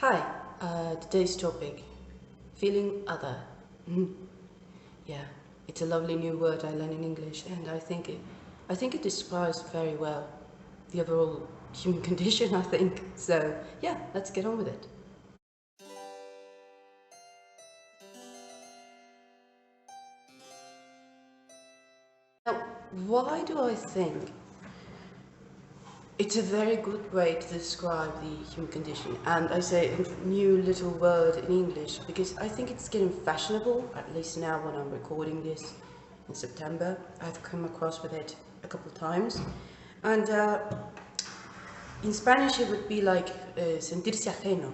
Hi, today's topic, feeling other. Yeah, it's a lovely new word I learned in English, and I think it describes very well the overall human condition, I think. So, yeah, let's get on with it. Now, why do I think it's a very good way to describe the human condition? And I say a new little word in English because I think it's getting fashionable, at least now when I'm recording this in September. I've come across with it a couple of times. And in Spanish it would be like sentirse ajeno,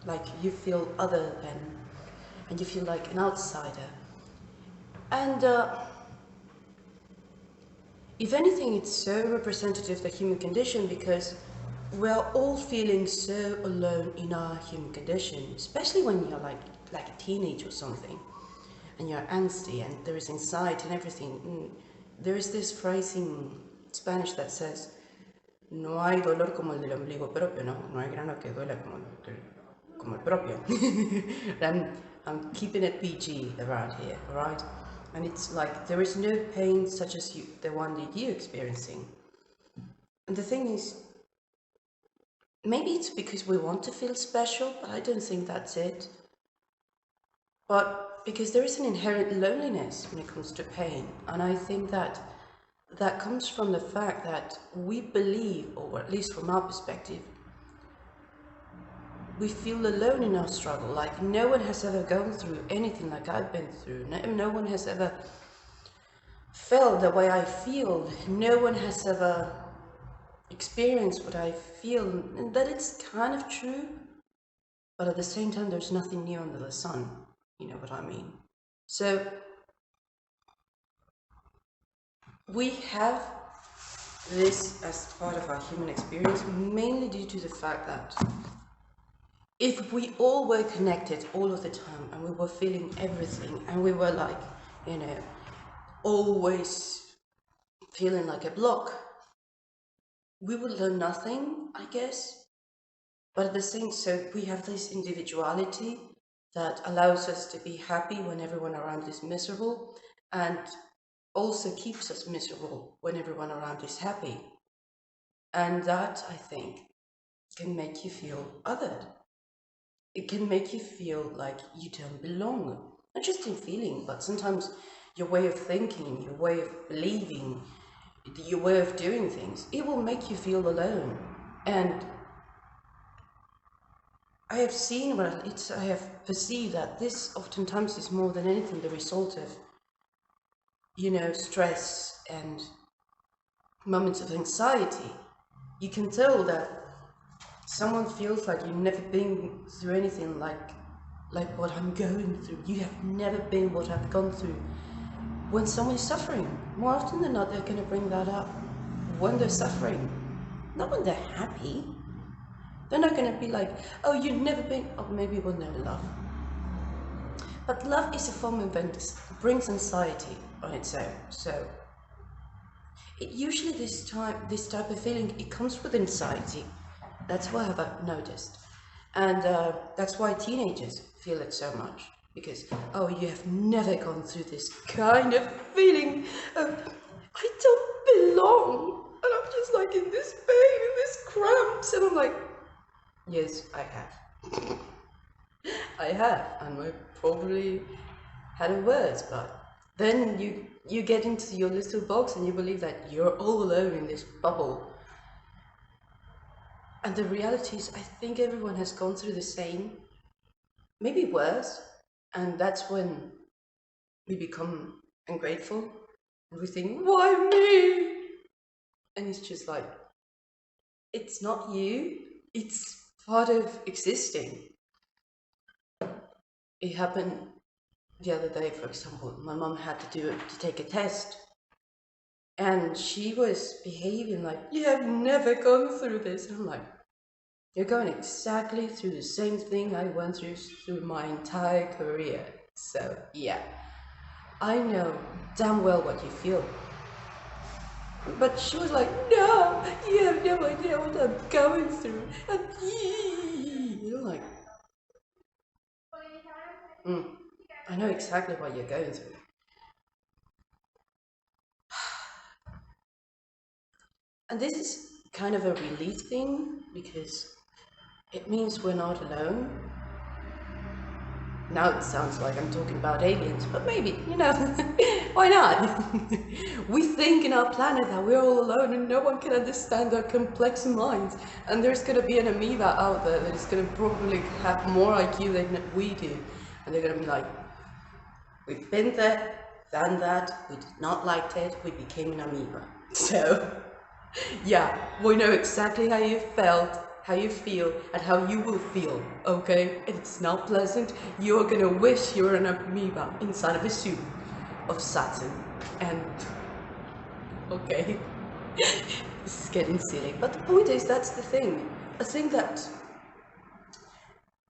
like you feel other than, and you feel like an outsider. And if anything, it's so representative of the human condition because we're all feeling so alone in our human condition, especially when you're like a teenager or something, and you're angsty and there is anxiety and everything. There is this phrase in Spanish that says, no hay dolor como el del ombligo propio, no, no hay grano que duela como el propio. I'm keeping it PG around here, alright? And it's like, there is no pain such as the one that you're experiencing. And the thing is, maybe it's because we want to feel special, but I don't think that's it. But because there is an inherent loneliness when it comes to pain. And I think that that comes from the fact that we believe, or at least from our perspective, we feel alone in our struggle. Like no one has ever gone through anything like I've been through. No one has ever felt the way I feel. No one has ever experienced what I feel. And that it's kind of true, but at the same time, there's nothing new under the sun. You know what I mean? So we have this as part of our human experience, mainly due to the fact that if we all were connected all of the time and we were feeling everything and we were like, you know, always feeling like a block, we would learn nothing, I guess. But at the same, so we have this individuality that allows us to be happy when everyone around is miserable, and also keeps us miserable when everyone around is happy. And that, I think, can make you feel othered. It can make you feel like you don't belong. Not just in feeling, but sometimes your way of thinking, your way of believing, your way of doing things, it will make you feel alone. And I have seen, well, I have perceived that this oftentimes is more than anything the result of, you know, stress and moments of anxiety. You can tell that someone feels like you've never been through anything like what I'm going through. You have never been what I've gone through. When someone is suffering, more often than not, they're going to bring that up when they're suffering, not when they're happy. They're not going to be like, oh, you've never been, or maybe when they're in love. But love is a form of event that brings anxiety on its own. So it usually this type of feeling, it comes with anxiety. That's what I've noticed. And that's why teenagers feel it so much. Because, oh, you have never gone through this kind of feeling of, I don't belong. And I'm just like in this pain, in this cramps. And I'm like, yes, I have. I have. And I probably had it worse. But then you get into your little box and you believe that you're all alone in this bubble. And the reality is, I think everyone has gone through the same, maybe worse, and that's when we become ungrateful and we think, why me? And it's just like, it's not you, it's part of existing. It happened the other day, for example. My mom had to take a test, and she was behaving like, you have never gone through this. And I'm like, you're going exactly through the same thing I went through my entire career. So, yeah, I know damn well what you feel. But she was like, no, you have no idea what I'm going through. And you're like, I know exactly what you're going through. And this is kind of a relief thing because it means we're not alone. Now it sounds like I'm talking about aliens, but maybe, why not? We think in our planet that we're all alone and no one can understand our complex minds. And there's gonna be an amoeba out there that is gonna probably have more IQ than we do. And they're gonna be like, we've been there, done that, we did not like it, we became an amoeba. So, yeah, we know exactly how you felt, how you feel, and how you will feel, okay? It's not pleasant. You're gonna wish you were an amoeba inside of a soup of Saturn. And, okay, this is getting silly. But the point is, that's the thing. I think that,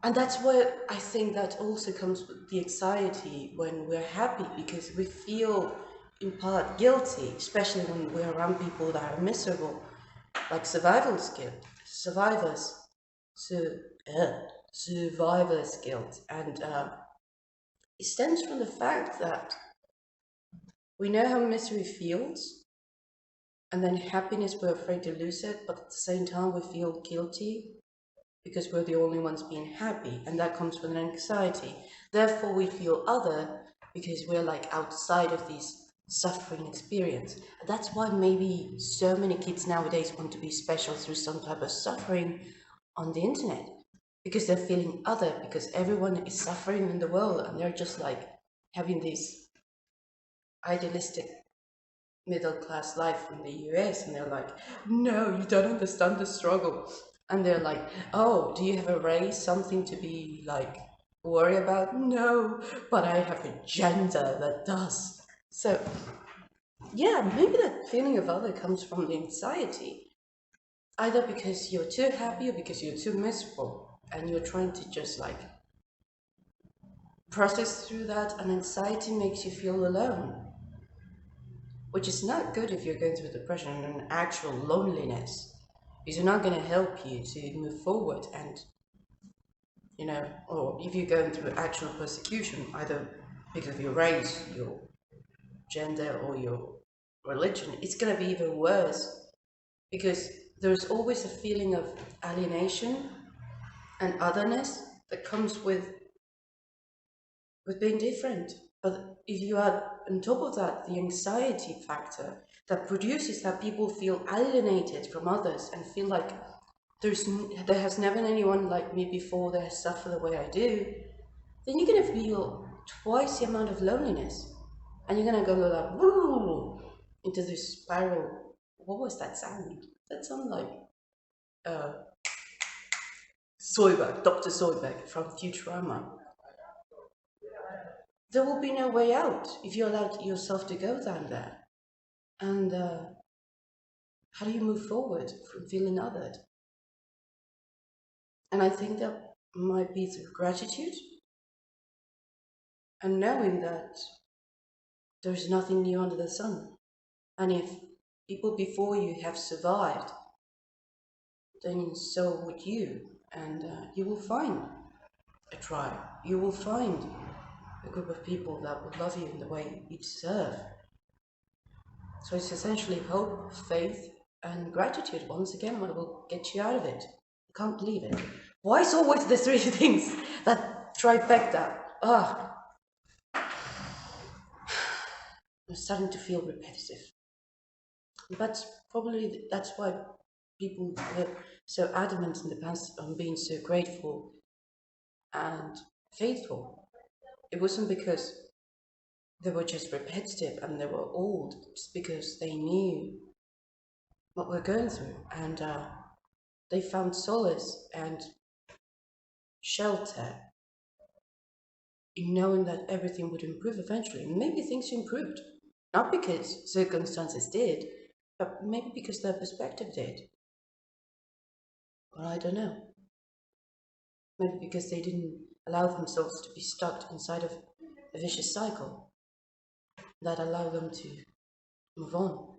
and that's where I think that also comes with the anxiety when we're happy, because we feel in part guilty, especially when we're around people that are miserable, like survivors, so survivor's guilt, and it stems from the fact that we know how misery feels, and then happiness, we're afraid to lose it, but at the same time we feel guilty because we're the only ones being happy, and that comes with an anxiety. Therefore, we feel other because we're like outside of this suffering experience. That's why maybe so many kids nowadays want to be special through some type of suffering on the internet, because they're feeling other, because everyone is suffering in the world, and they're just like having this idealistic middle class life from the US, and they're like, no, you don't understand the struggle. And they're like, oh, do you have a race, something to be like worry about? No, but I have a gender that does. So yeah, maybe that feeling of other comes from the anxiety, either because you're too happy or because you're too miserable, and you're trying to just like process through that, and anxiety makes you feel alone, which is not good if you're going through depression and an actual loneliness, because you're not going to help you to move forward. And or if you're going through actual persecution, either because of your race, your gender, or your religion, it's going to be even worse, because there's always a feeling of alienation and otherness that comes with being different. But if you add on top of that the anxiety factor that produces that people feel alienated from others and feel like there has never been anyone like me before that has suffered the way I do, then you're gonna feel twice the amount of loneliness, and you're gonna go like woo, into this spiral. What was that sound? That sounded like uh, Zoidberg, Dr. Zoidberg from Futurama. There will be no way out if you allow yourself to go down there. And how do you move forward from feeling othered? And I think that might be through gratitude and knowing that there's nothing new under the sun. And if people before you have survived, then so would you. And you will find a tribe. You will find a group of people that will love you in the way you deserve. So it's essentially hope, faith, and gratitude once again what will get you out of it. I can't believe it. Why is always the three things that trifecta? I'm starting to feel repetitive. But probably that's why people were so adamant in the past on being so grateful and faithful. It wasn't because they were just repetitive and they were old, just because they knew what we're going through, and they found solace and shelter in knowing that everything would improve eventually. Maybe things improved, not because circumstances did, but maybe because their perspective did. Well, I don't know. Maybe because they didn't allow themselves to be stuck inside of a vicious cycle that allowed them to move on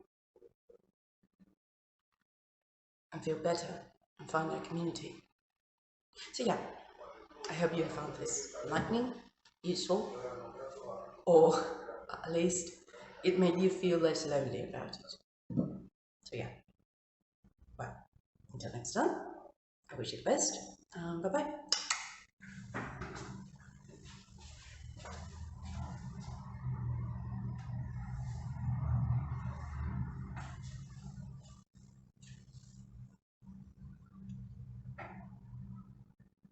and feel better and find their community. So yeah, I hope you have found this enlightening. useful, or at least it made you feel less lonely about it. So yeah, well, until next time, I wish you the best. Bye-bye.